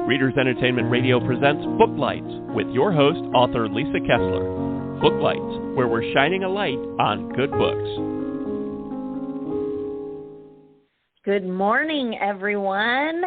Readers Entertainment Radio presents Booklights with your host, author Lisa Kessler. Booklights, where we're shining a light on good books. Good morning, everyone.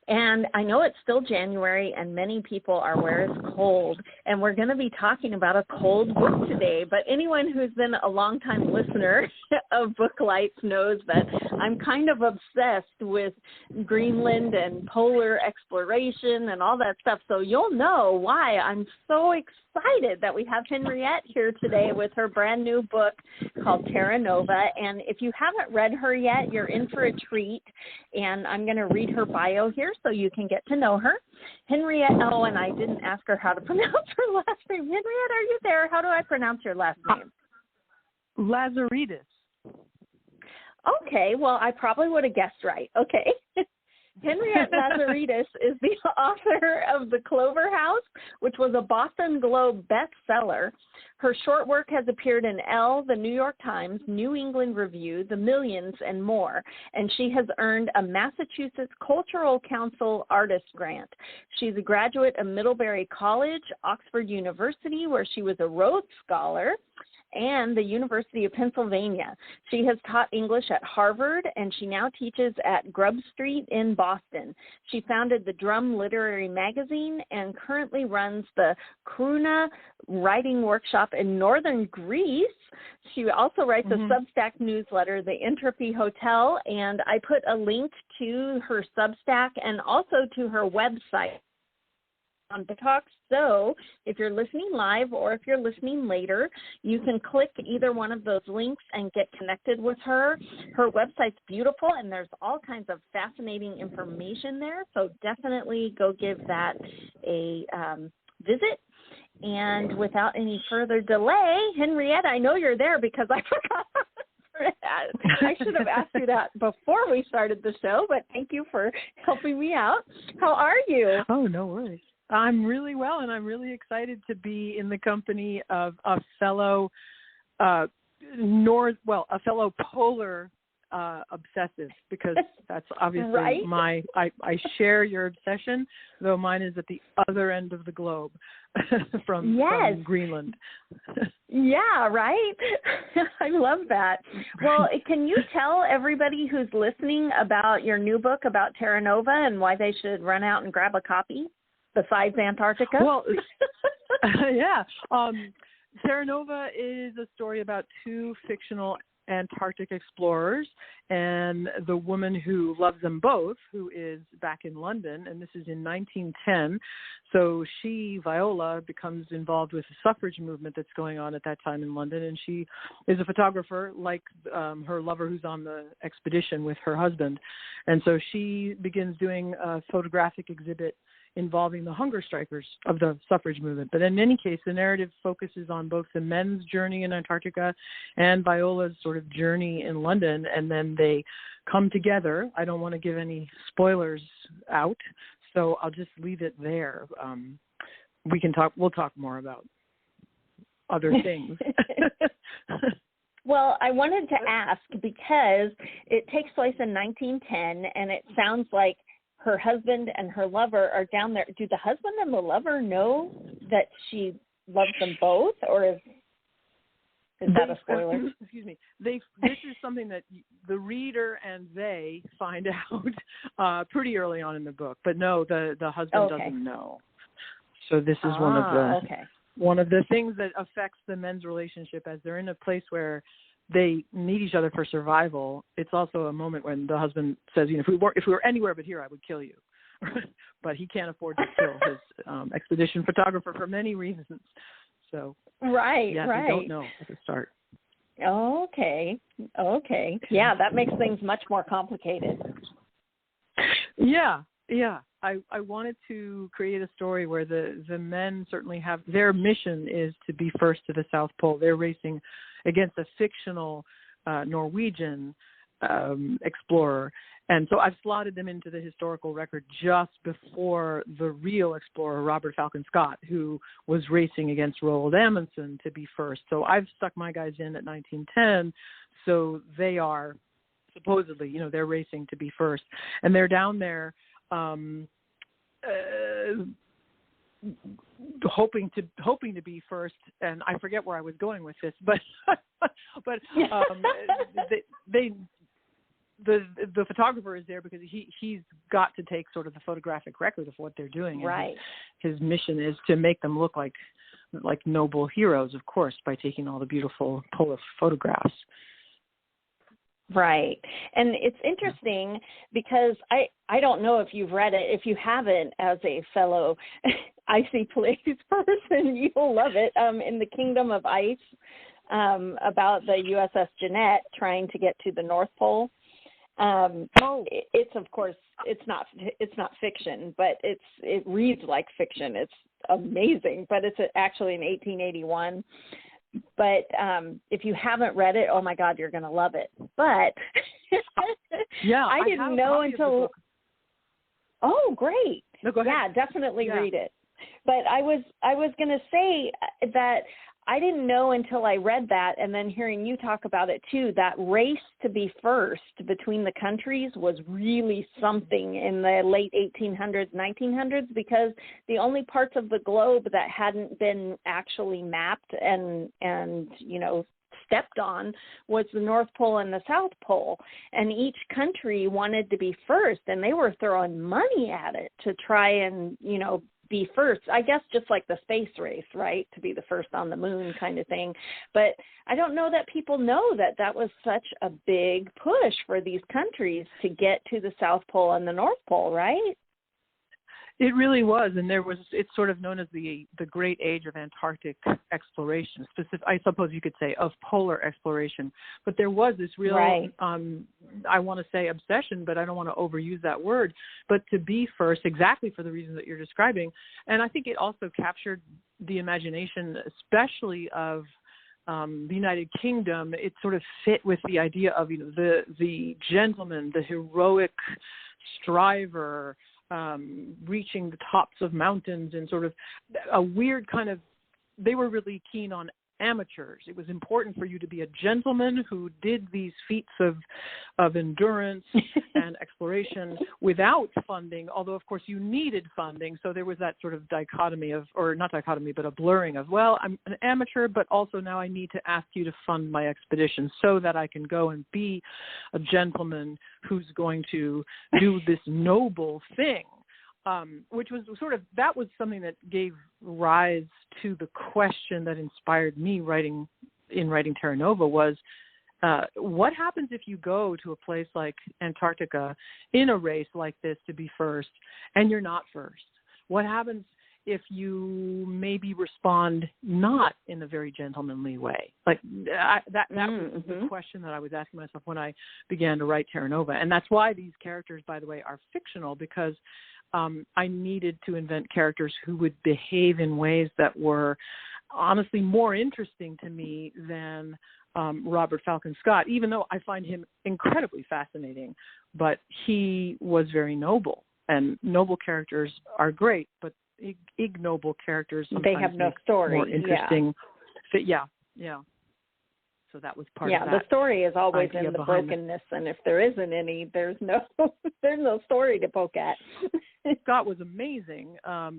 And I know it's still January and many people are where it's cold, and we're going to be talking about a cold book today. But anyone who's been a longtime listener of Booklights knows that I'm kind of obsessed with Greenland and polar exploration and all that stuff. So you'll know why I'm so excited that we have Henriette here today with her brand new book called Terra Nova. And if you haven't read her yet, you're in for a treat. And I'm going to read her bio here so you can get to know her. Henriette, oh, and I didn't ask her how to pronounce her last name. Henriette, are you there? How do I pronounce your last name? Lazaridis. Okay, well, I probably would have guessed right. Okay. Henriette Lazaridis is the author of The Clover House, which was a Boston Globe bestseller. Her short work has appeared in Elle, the New York Times, New England Review, The Millions, and more. And she has earned a Massachusetts Cultural Council Artist Grant. She's a graduate of Middlebury College, Oxford University, where she was a Rhodes Scholar, and the University of Pennsylvania. She has taught English at Harvard, and she now teaches at Grub Street in Boston. She founded the Drum Literary Magazine and currently runs the Kruna Writing Workshop in northern Greece. She also writes a Substack newsletter, The Entropy Hotel, and I put a link to her Substack and also to her website on the talk. So if you're listening live or if you're listening later, you can click either one of those links and get connected with her. Her website's beautiful and there's all kinds of fascinating information there. So definitely go give that a visit. And without any further delay, Henriette, I know you're there because I forgot. I should have asked you that before we started the show, but thank you for helping me out. How are you? Oh, no worries. I'm really well, and I'm really excited to be in the company of a fellow a fellow polar obsessive, because that's obviously right? I share your obsession, though mine is at the other end of the globe from Greenland. Yeah, right? I love that. Well, can you tell everybody who's listening about your new book about Terra Nova and why they should run out and grab a copy? Besides Antarctica? Well, yeah. Terra Nova is a story about two fictional Antarctic explorers and the woman who loves them both, who is back in London, and this is in 1910. So she, Viola, becomes involved with the suffrage movement that's going on at that time in London, and she is a photographer like her lover who's on the expedition with her husband. And so she begins doing a photographic exhibit involving the hunger strikers of the suffrage movement. But in any case, the narrative focuses on both the men's journey in Antarctica and Viola's sort of journey in London, and then they come together. I don't want to give any spoilers out, so I'll just leave it there. We'll talk more about other things. Well, I wanted to ask because it takes place in 1910, and it sounds like her husband and her lover are down there. Do the husband and the lover know that she loves them both, or is that a spoiler? Excuse me. This is something that the reader and they find out pretty early on in the book. But no, the husband doesn't know. So this is one of the things that affects the men's relationship as they're in a place where they need each other for survival. It's also a moment when the husband says, if we were anywhere but here, I would kill you. But he can't afford to kill his expedition photographer for many reasons. So they don't know at the start. Okay. Yeah, that makes things much more complicated. Yeah. I wanted to create a story where the men certainly have, their mission is to be first to the South Pole. They're racing against a fictional Norwegian explorer. And so I've slotted them into the historical record just before the real explorer, Robert Falcon Scott, who was racing against Roald Amundsen to be first. So I've stuck my guys in at 1910, so they are supposedly, they're racing to be first, and they're down there hoping to be first. And I forget where I was going with this, but the photographer is there because he's got to take sort of the photographic record of what they're doing. Right. And his mission is to make them look like noble heroes, of course, by taking all the beautiful polar photographs. Right. And it's interesting because I don't know if you've read it. If you haven't, as a fellow icy place person, you'll love it. In The Kingdom of Ice, about the USS Jeanette trying to get to the North Pole. It's, of course, it's not fiction, but it reads like fiction. It's amazing, but it's actually in 1881. But if you haven't read it, oh my God, you're going to love it. But I didn't know until. Oh, great! No, go ahead. Yeah, definitely read it. But I was going to say that I didn't know until I read that, and then hearing you talk about it too, that race to be first between the countries was really something in the late 1800s, 1900s, because the only parts of the globe that hadn't been actually mapped and stepped on was the North Pole and the South Pole. And each country wanted to be first, and they were throwing money at it to try and, be first, I guess, just like the space race, right? To be the first on the moon kind of thing. But I don't know that people know that was such a big push for these countries to get to the South Pole and the North Pole, right? It really was, and it's sort of known as the Great Age of Antarctic exploration. I suppose you could say of polar exploration. But there was this real, I want to say obsession, but I don't want to overuse that word. But to be first, exactly for the reasons that you're describing, and I think it also captured the imagination, especially of the United Kingdom. It sort of fit with the idea of the gentleman, the heroic striver. Reaching the tops of mountains, and sort of a weird kind of, they were really keen on amateurs. It was important for you to be a gentleman who did these feats of endurance and exploration without funding, although of course you needed funding. So there was that sort of dichotomy but a blurring of, well, I'm an amateur, but also now I need to ask you to fund my expedition so that I can go and be a gentleman who's going to do this noble thing. Which was that was something that gave rise to the question that inspired me writing Terra Nova was, what happens if you go to a place like Antarctica in a race like this to be first and you're not first? What happens if you maybe respond not in a very gentlemanly way? Like that was the question that I was asking myself when I began to write Terra Nova. And that's why these characters, by the way, are fictional, because I needed to invent characters who would behave in ways that were honestly more interesting to me than Robert Falcon Scott, even though I find him incredibly fascinating. But he was very noble, and noble characters are great, but ignoble characters sometimes they have no story. More interesting. Yeah. So that was part of that. Yeah, the story is always in the brokenness, and if there isn't any, there's no story to poke at. Scott was amazing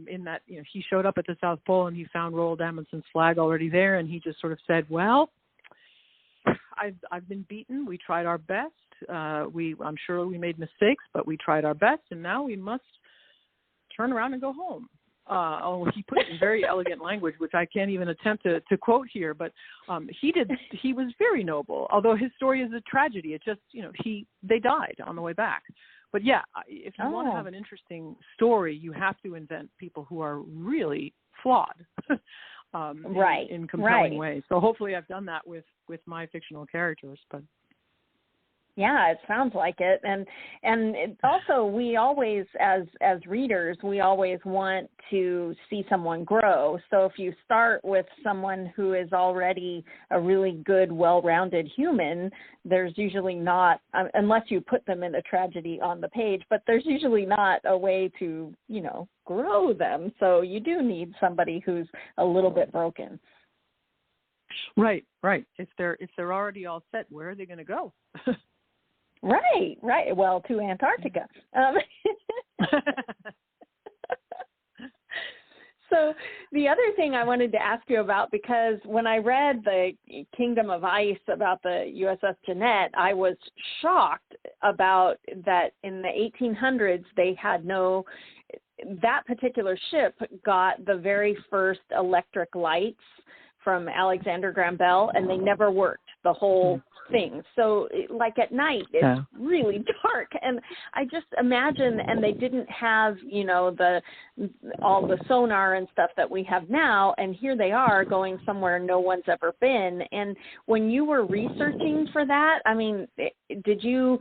in that he showed up at the South Pole and he found Roald Amundsen's flag already there, and he just sort of said, "Well, I've been beaten. We tried our best. I'm sure we made mistakes, but we tried our best, and now we must turn around and go home." He put it in very elegant language, which I can't even attempt to quote here, but he was very noble, although his story is a tragedy. It just, they died on the way back. But yeah, if you want to have an interesting story, you have to invent people who are really flawed in compelling ways. So hopefully I've done that with my fictional characters, but. Yeah, it sounds like it. And it also, we always, as readers, we always want to see someone grow. So if you start with someone who is already a really good, well-rounded human, there's usually not, unless you put them in a tragedy on the page, but there's usually not a way to, grow them. So you do need somebody who's a little bit broken. Right. If they're already all set, where are they going to go? Right. Well, to Antarctica. So the other thing I wanted to ask you about, because when I read the Kingdom of Ice about the USS Jeanette, I was shocked about that in the 1800s that particular ship got the very first electric lights from Alexander Graham Bell, and they never worked the whole thing. So like at night, it's really dark. And I just imagine, and they didn't have, all the sonar and stuff that we have now. And here they are going somewhere no one's ever been. And when you were researching for that, I mean, did you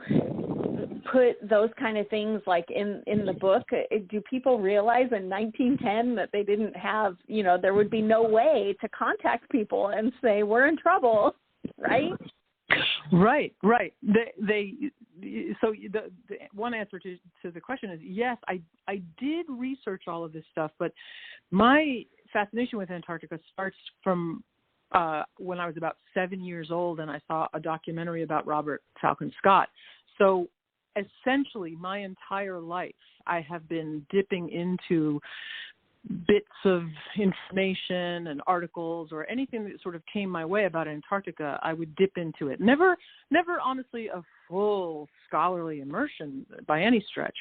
put those kind of things like in the book? Do people realize in 1910 that they didn't have, there would be no way to contact people and say, we're in trouble, right? Right. So the one answer to the question is yes, I did research all of this stuff, but my fascination with Antarctica starts from when I was about 7 years old, and I saw a documentary about Robert Falcon Scott. So essentially, my entire life, I have been dipping into bits of information and articles or anything that sort of came my way about Antarctica. I would dip into it. Never honestly a full scholarly immersion by any stretch,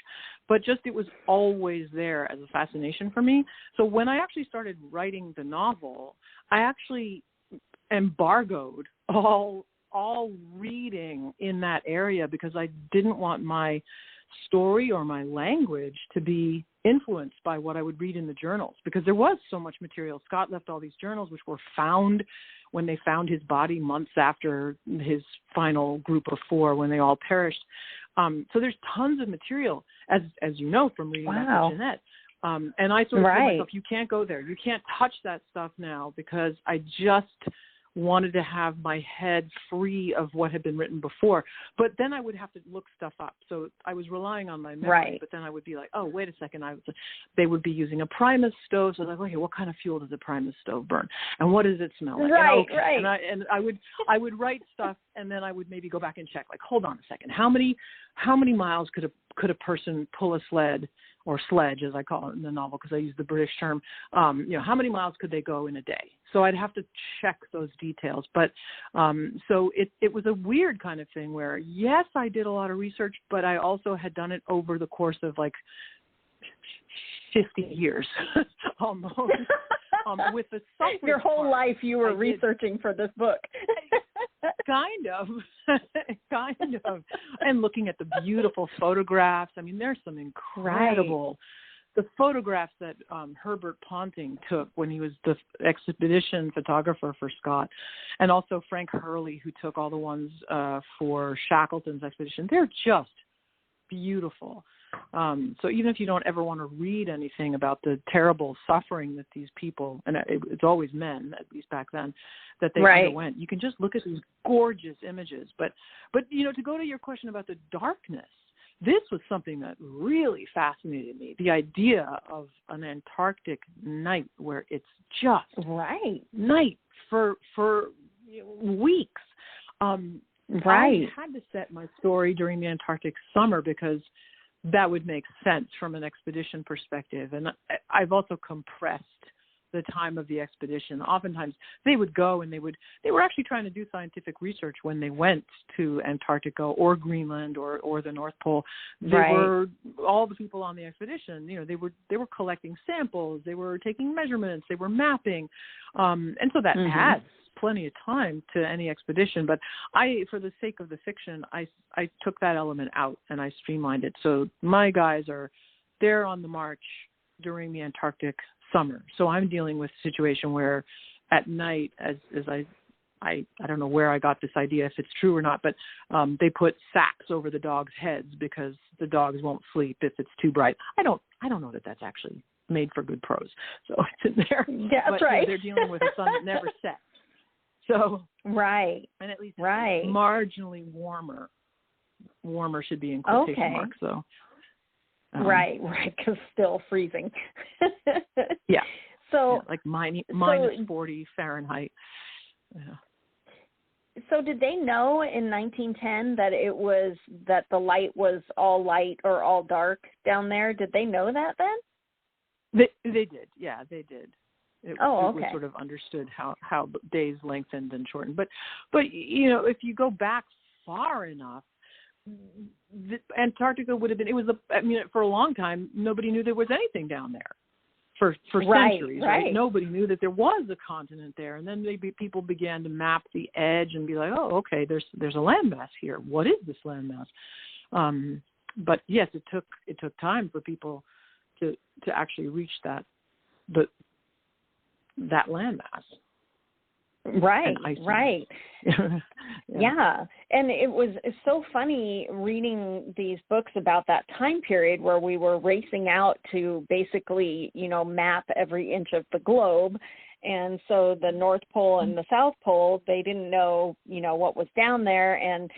but just it was always there as a fascination for me. So when I actually started writing the novel, I actually embargoed all reading in that area because I didn't want my story or my language to be influenced by what I would read in the journals, because there was so much material. Scott left all these journals which were found when they found his body months after his final group of 4 when they all perished. So there's tons of material, as you know from reading about the Jeanette. And I sort of told myself, you can't go there. You can't touch that stuff now, because I just wanted to have my head free of what had been written before. But then I would have to look stuff up. So I was relying on my memory, but then I would be like, oh, wait a second. They would be using a Primus stove. So I was like, okay, what kind of fuel does a Primus stove burn? And what does it smell like? And I would write stuff, and then I would maybe go back and check, like, hold on a second. How many miles could a person pull a sled, or sledge, as I call it in the novel, because I use the British term? How many miles could they go in a day? So I'd have to check those details. But so it was a weird kind of thing where, yes, I did a lot of research, but I also had done it over the course of like 50 years almost. With the your whole life you were researching for this book. Kind of, and looking at the beautiful photographs. I mean, there's some incredible, the photographs that Herbert Ponting took when he was the expedition photographer for Scott, and also Frank Hurley, who took all the ones for Shackleton's expedition. They're just beautiful. So even if you don't ever want to read anything about the terrible suffering that these people, and it's always men, at least back then, that they underwent, you can just look at these gorgeous images. But to go to your question about the darkness, this was something that really fascinated me. The idea of an Antarctic night where it's just night for weeks. I had to set my story during the Antarctic summer because that would make sense from an expedition perspective. And I've also compressed the time of the expedition. Oftentimes they would go and they were actually trying to do scientific research when they went to Antarctica or Greenland or the North Pole. They were, all the people on the expedition, they were collecting samples, they were taking measurements, they were mapping. And so that adds plenty of time to any expedition, but for the sake of the fiction, I took that element out and I streamlined it. So my guys they're on the march during the Antarctic summer. So I'm dealing with a situation where at night, as I don't know where I got this idea, if it's true or not, but they put sacks over the dogs' heads because the dogs won't sleep if it's too bright. I don't know that that's actually made for good prose. So it's in there. Yeah, that's right. They're dealing with a sun that never sets. So and at least marginally warmer should be in quotation marks. So right, because still freezing. So like minus 40 Fahrenheit. Yeah. So did they know in 1910 that the light was all light or all dark down there? Did they know that then? They did. Yeah, they did. Okay. It was sort of understood how days lengthened and shortened. But if you go back far enough, Antarctica would have been. For a long time, nobody knew there was anything down there. For centuries, right? Nobody knew that there was a continent there, and then people began to map the edge and be like, "Oh, okay, there's a landmass here. What is this landmass?" But yes, it took time for people to actually reach that landmass. Right. Yeah. And it was so funny reading these books about that time period where we were racing out to basically, map every inch of the globe. And so the North Pole and the South Pole, they didn't know, what was down there. And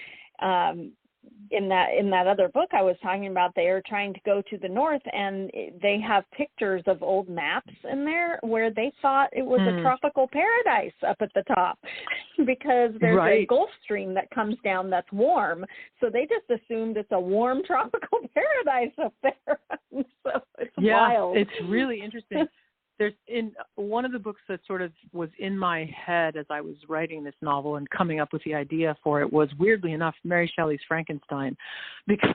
in that other book I was talking about, they are trying to go to the north, and they have pictures of old maps in there where they thought it was a tropical paradise up at the top because there's a Gulf Stream that comes down that's warm. So they just assumed it's a warm tropical paradise up there. So it's wild. It's really interesting. There's in one of the books that sort of was in my head as I was writing this novel and coming up with the idea for it was, weirdly enough, Mary Shelley's Frankenstein, because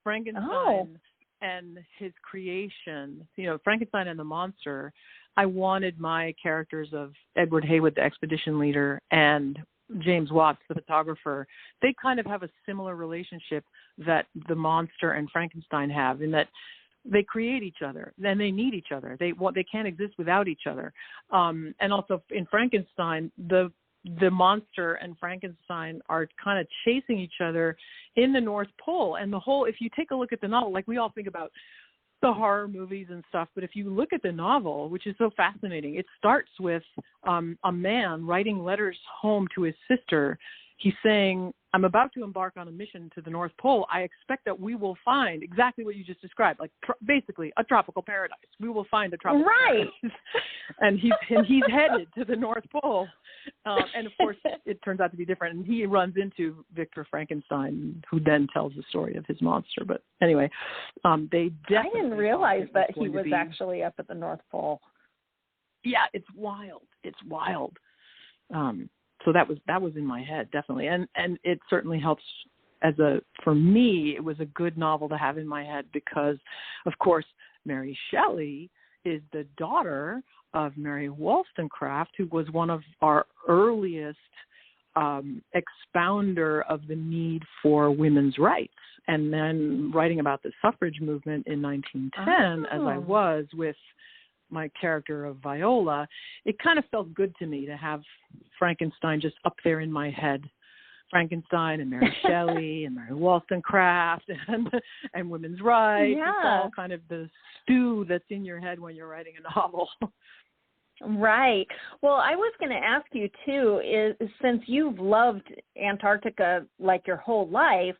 Frankenstein and his creation, Frankenstein and the monster, I wanted my characters of Edward Heywood, the expedition leader, and James Watts, the photographer, they kind of have a similar relationship that the monster and Frankenstein have, in that they create each other, then they need each other. They can't exist without each other. And also in Frankenstein, the monster and Frankenstein are kind of chasing each other in the North Pole. And if you take a look at the novel, like we all think about the horror movies and stuff, but if you look at the novel, which is so fascinating, it starts with a man writing letters home to his sister. He's saying, "I'm about to embark on a mission to the North Pole. I expect that we will find exactly what you just described, like basically a tropical paradise. We will find a tropical paradise." And he's headed to the North Pole. And of course, it turns out to be different. And he runs into Victor Frankenstein, who then tells the story of his monster. But anyway, they definitely. I didn't realize that he was actually up at the North Pole. Yeah, it's wild. It's wild. So that was in my head, definitely. And it certainly helps for me, it was a good novel to have in my head because, of course, Mary Shelley is the daughter of Mary Wollstonecraft, who was one of our earliest expounder of the need for women's rights. And then writing about the suffrage movement in 1910, as I was with my character of Viola, it kind of felt good to me to have Frankenstein just up there in my head. Frankenstein and Mary Shelley and Mary Wollstonecraft and women's rights. Yeah. It's all kind of the stew that's in your head when you're writing a novel. Right. Well, I was going to ask you, too, is since you've loved Antarctica like your whole life,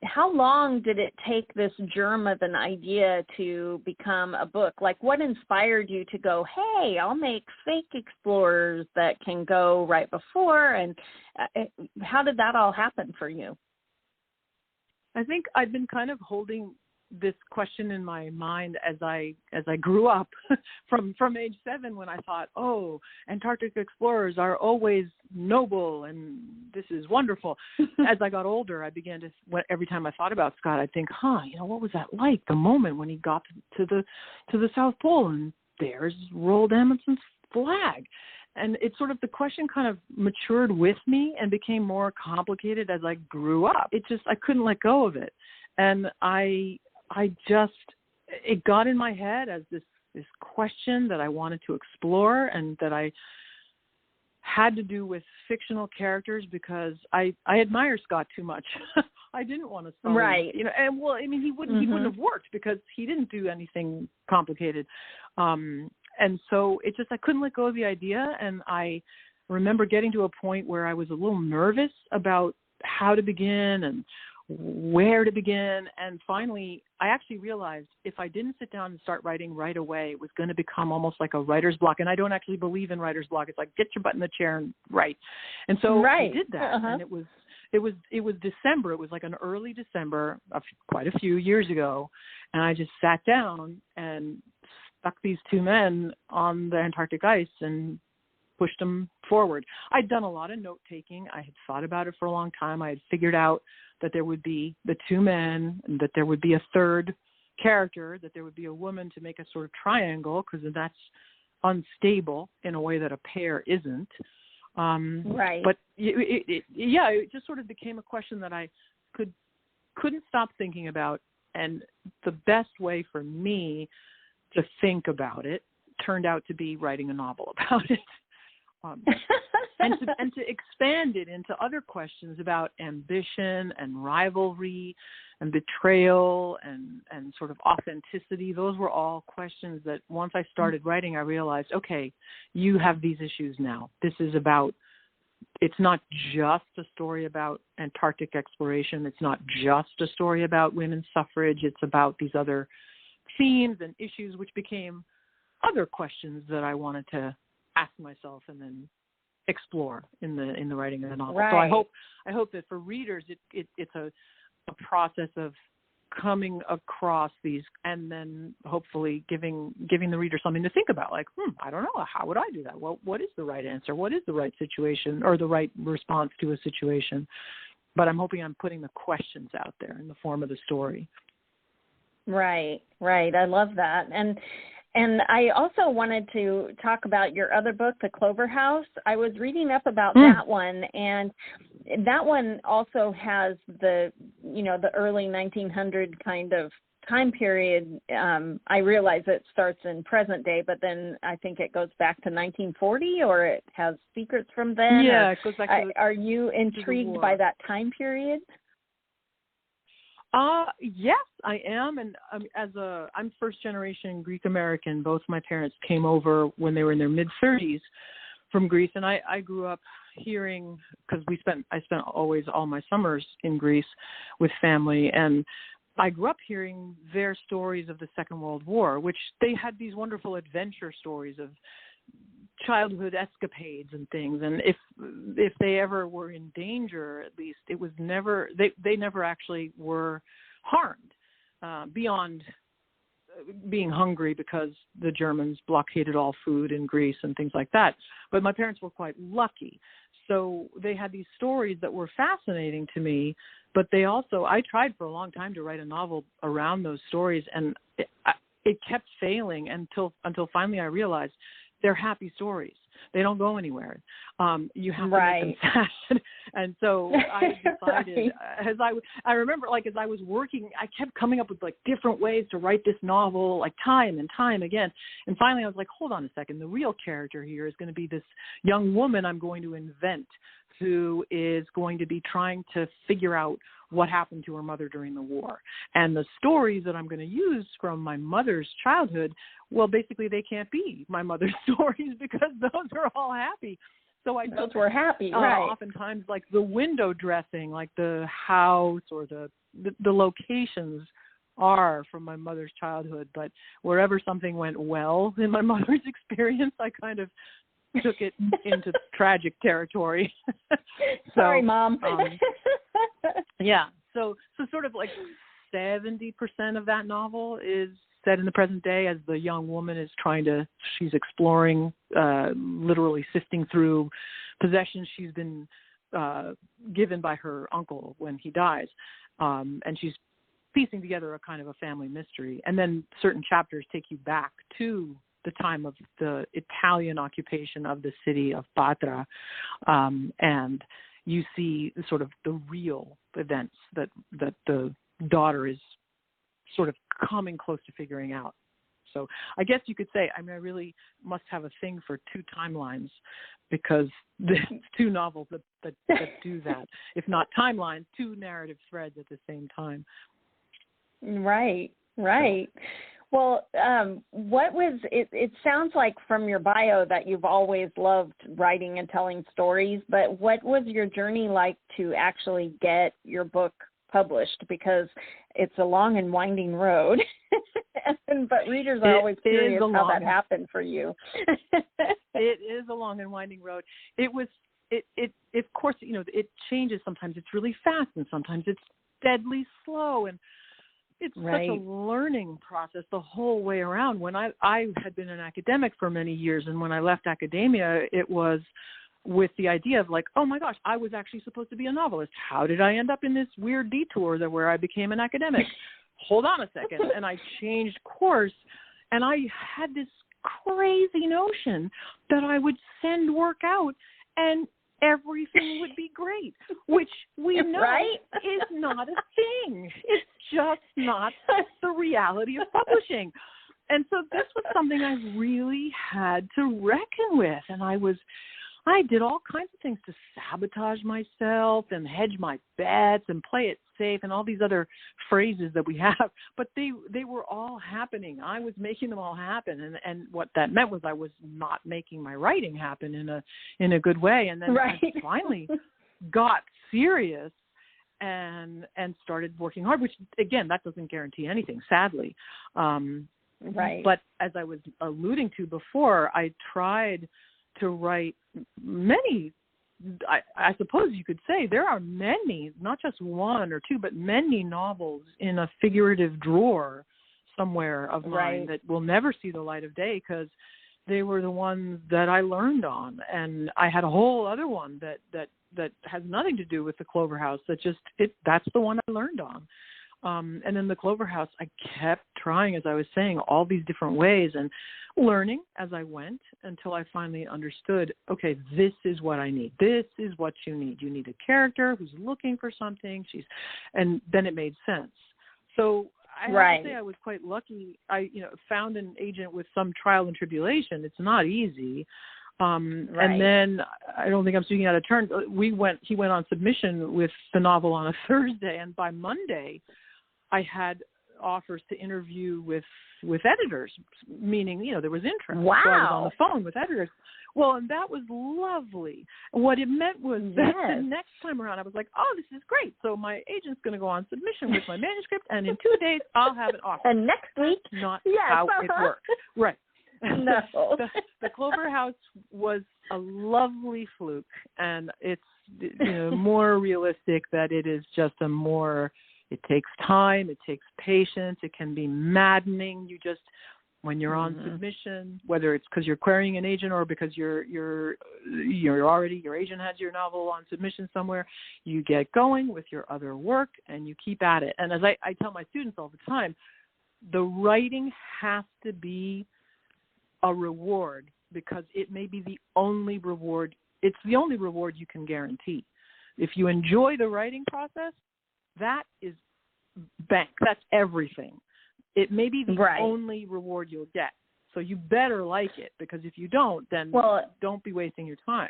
how long did it take this germ of an idea to become a book? Like, what inspired you to go, hey, I'll make fake explorers that can go right before? And how did that all happen for you? I think I've been kind of holding this question in my mind as I grew up from age 7, when I thought, oh, Antarctic explorers are always noble and this is wonderful. As I got older, I began to, every time I thought about Scott, I'd think, what was that like, the moment when he got to the South Pole and there's Roald Amundson's flag? And it's sort of, the question kind of matured with me and became more complicated as I grew up. I couldn't let go of it. And it got in my head as this question that I wanted to explore, and that I had to do with fictional characters because I admire Scott too much. I didn't want to solve, right. And well, I mean, he wouldn't have worked because he didn't do anything complicated. And so I couldn't let go of the idea. And I remember getting to a point where I was a little nervous about how to begin and where to begin. And finally, I actually realized if I didn't sit down and start writing right away, it was going to become almost like a writer's block. And I don't actually believe in writer's block. It's like, get your butt in the chair and write. And so I did that. And it was December. It was like an early December of quite a few years ago. And I just sat down and stuck these two men on the Antarctic ice and pushed them forward. I'd done a lot of note taking. I had thought about it for a long time. I had figured out that there would be the two men, and that there would be a third character, that there would be a woman to make a sort of triangle, because that's unstable in a way that a pair isn't. But it just sort of became a question that I couldn't stop thinking about. And the best way for me to think about it turned out to be writing a novel about it. And to expand it into other questions about ambition and rivalry and betrayal and sort of authenticity. Those were all questions that once I started writing, I realized, okay, you have these issues now. It's not just a story about Antarctic exploration. It's not just a story about women's suffrage. It's about these other themes and issues, which became other questions that I wanted to ask myself and then explore in the writing of the novel. So I hope that for readers it's a process of coming across these and then hopefully giving the reader something to think about, like, I don't know, how would I do that? Well, what is the right answer? What is the right situation or the right response to a situation? But I'm hoping I'm putting the questions out there in the form of the story. Right. I love that. And I also wanted to talk about your other book, The Clover House. I was reading up about that one, and that one also has the early 1900 kind of time period. I realize it starts in present day, but then I think it goes back to 1940, or it has secrets from then. Yeah, it goes back to are you intrigued by that time period? Yes, I am. And I'm first generation Greek American. Both my parents came over when they were in their mid 30s from Greece. And I grew up hearing, because I spent always all my summers in Greece with family. And I grew up hearing their stories of the Second World War, which they had these wonderful adventure stories of childhood escapades and things. And if they ever were in danger, at least it was never, they never actually were harmed beyond being hungry because the Germans blockaded all food in Greece and things like that. But my parents were quite lucky. So they had these stories that were fascinating to me, but I tried for a long time to write a novel around those stories, and it kept failing until finally I realized they're happy stories. They don't go anywhere. You have to make them sad. And so I decided, I remember, like, as I was working, I kept coming up with like different ways to write this novel, like time and time again. And finally I was like, hold on a second. The real character here is going to be this young woman I'm going to invent, who is going to be trying to figure out what happened to her mother during the war. And the stories that I'm going to use from my mother's childhood, well, basically they can't be my mother's stories because those are all happy. So those were happy, right? Oftentimes, like the window dressing, like the house or the locations are from my mother's childhood. But wherever something went well in my mother's experience, I kind of took it into tragic territory. Sorry, Mom. Yeah. So sort of like 70% of that novel is set in the present day as the young woman is she's exploring, literally sifting through possessions she's been given by her uncle when he dies. And she's piecing together a kind of a family mystery. And then certain chapters take you back to the time of the Italian occupation of the city of Patra, and you see sort of the real events that the daughter is sort of coming close to figuring out. So I guess you could say, I really must have a thing for two timelines, because there's two novels that do that. If not timelines, two narrative threads at the same time. Right. Well, it sounds like from your bio that you've always loved writing and telling stories, but what was your journey like to actually get your book published because it's a long and winding road. But readers are always curious how that happened for you. It is a long and winding road. It of course, it changes. Sometimes it's really fast and sometimes it's deadly slow. And it's such a learning process the whole way around. When I had been an academic for many years, and when I left academia, it was with the idea of like, oh my gosh, I was actually supposed to be a novelist. How did I end up in this weird detour where I became an academic? Hold on a second. And I changed course, and I had this crazy notion that I would send work out and everything would be great, which we know is not a thing. It's just not the reality of publishing. And so this was something I really had to reckon with. And I did all kinds of things to sabotage myself and hedge my bets and play it safe and all these other phrases that we have. But they were all happening. I was making them all happen. And what that meant was I was not making my writing happen in a good way. And then I finally got serious and started working hard, which, again, that doesn't guarantee anything, sadly. But as I was alluding to before, I tried to write many, I suppose you could say there are many, not just one or two, but many novels in a figurative drawer somewhere of mine that will never see the light of day because they were the ones that I learned on. And I had a whole other one that has nothing to do with the Clover House. That's the one I learned on. And in the Clover House, I kept trying, as I was saying, all these different ways and learning as I went until I finally understood, okay, this is what I need. This is what you need. You need a character who's looking for something. And then it made sense. So I have to say I was quite lucky. I found an agent with some trial and tribulation. It's not easy. And then I don't think I'm speaking out of turn. He went on submission with the novel on a Thursday, and by Monday, I had offers to interview with editors, meaning, there was interest. Wow. So I was on the phone with editors. Well, and that was lovely. What it meant was that the next time around, I was like, oh, this is great. So my agent's going to go on submission with my manuscript, and in 2 days, I'll have an offer. And next week? Not how it worked. Right. No. The Clover House was a lovely fluke, and it's more realistic that it is just it takes time, it takes patience, it can be maddening. When you're on submission, whether it's because you're querying an agent or because your agent has your novel on submission somewhere, you get going with your other work and you keep at it. And as I tell my students all the time, the writing has to be a reward because it may be the only reward. It's the only reward you can guarantee. If you enjoy the writing process, that is bank. That's everything. It may be the only reward you'll get. So you better like it because if you don't, then don't be wasting your time.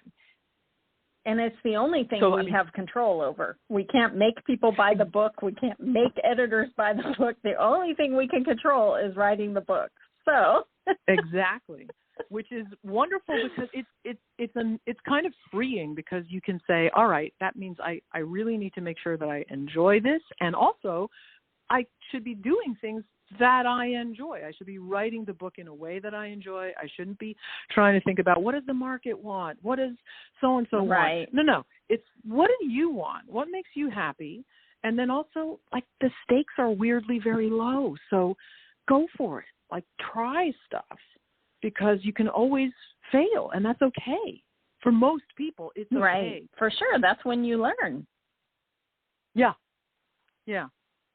And it's the only thing we have control over. We can't make people buy the book. We can't make editors buy the book. The only thing we can control is writing the book. So exactly, which is wonderful because it's kind of freeing because you can say, all right, that means I really need to make sure that I enjoy this, and also I should be doing things that I enjoy. I should be writing the book in a way that I enjoy. I shouldn't be trying to think about what does the market want? What does so-and-so want? No. It's what do you want? What makes you happy? And then also, like, the stakes are weirdly very low. So go for it. Like, try stuff because you can always fail, and that's okay. For most people, it's okay. Right. For sure. That's when you learn. Yeah.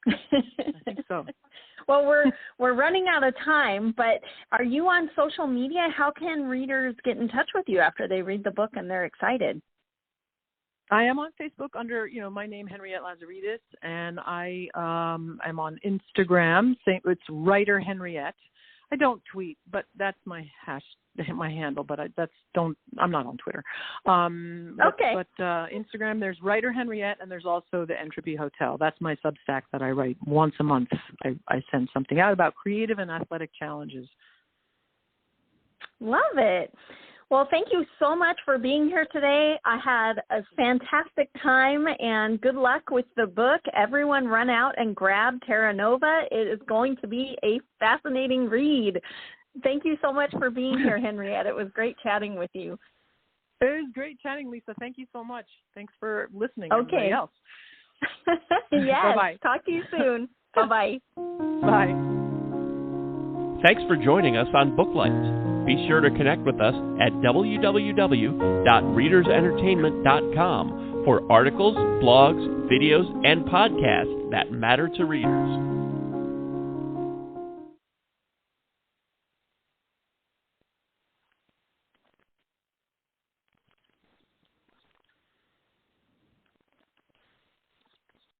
I think so. Well, we're running out of time, but are you on social media? How can readers get in touch with you after they read the book and they're excited? I am on Facebook under, my name, Henriette Lazaridis, and I am on Instagram. It's Writer Henriette. I don't tweet, but that's my handle. But I'm not on Twitter. Okay. But Instagram, there's Writer Henriette, and there's also the Entropy Hotel. That's my Substack that I write once a month. I send something out about creative and athletic challenges. Love it. Well, thank you so much for being here today. I had a fantastic time, and good luck with the book. Everyone run out and grab Terra Nova. It is going to be a fascinating read. Thank you so much for being here, Henriette. It was great chatting with you. It was great chatting, Lisa. Thank you so much. Thanks for listening. Okay. Everybody else. Yes. Bye-bye. Talk to you soon. Bye-bye. Bye. Thanks for joining us on Booklights. Be sure to connect with us at www.readersentertainment.com for articles, blogs, videos, and podcasts that matter to readers.